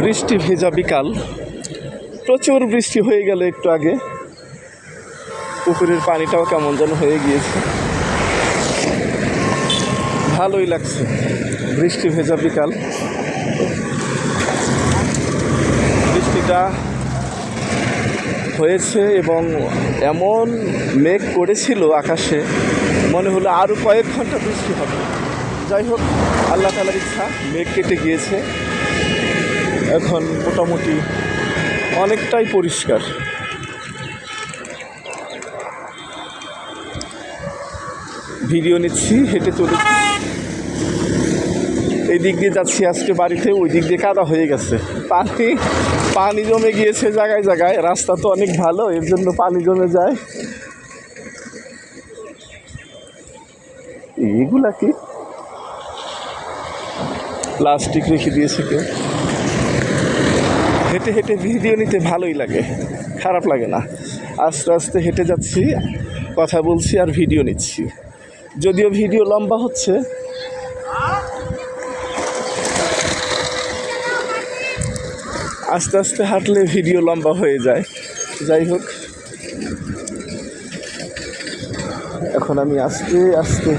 বৃষ্টি ভেজা বিকাল, প্রচুর বৃষ্টি হয়ে গেল একটু আগে। পুকুরের পানিটাও কেমন যেন হয়ে গিয়েছে, ভালোই লাগছে। বৃষ্টি ভেজা বিকাল, বৃষ্টিটা হয়েছে এবং এমন মেঘ করেছিল আকাশে, মনে হলো আরও কয়েক ঘন্টা বৃষ্টি হবে। যাই হোক, আল্লাহ তাআলার ইচ্ছা, মেঘ কেটে গিয়েছে। এখন মোটামুটি অনেকটাই পরিষ্কার। ভিডিও নিচ্ছি, হেঁটে চলেছি। এই দিক দিয়ে যাচ্ছি আজকে বাড়িতে, ওই দিক দিয়ে কাদা হয়ে গেছে, পানি জমে গিয়েছে জায়গায় জায়গায়। রাস্তা তো অনেক ভালো, এর জন্য পানি জমে যায়। এগুলা কি প্লাস্টিক রেখে দিয়েছে কেউ। হেঁটে হেঁটে ভিডিও নিতে ভালোই লাগে, খারাপ লাগে না। আস্তে আস্তে হেঁটে যাচ্ছি, কথা বলছি আর ভিডিও নিচ্ছি। যদিও ভিডিও লম্বা হচ্ছে, আস্তে আস্তে হাঁটলে ভিডিও লম্বা হয়ে যায়। যাই হোক, এখন আমি আস্তে আস্তে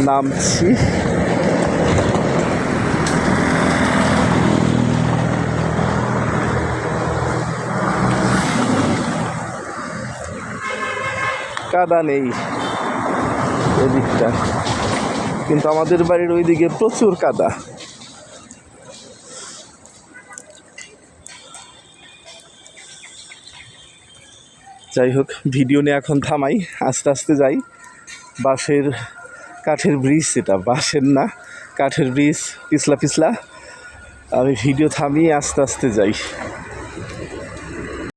নামছি। কাদা নেই এদিকটা, কিন্তু আমাদের বাড়ির ওইদিকে প্রচুর কাদা। যাই হোক, ভিডিও নিয়ে এখন থামাই, আস্তে আস্তে যাই। কাঠের ব্রিজ, এটা বাঁশের না, কাঠের ব্রিজ, পিছলা পিছলা। আমি ভিডিও থামিয়ে আস্তে আস্তে যাই।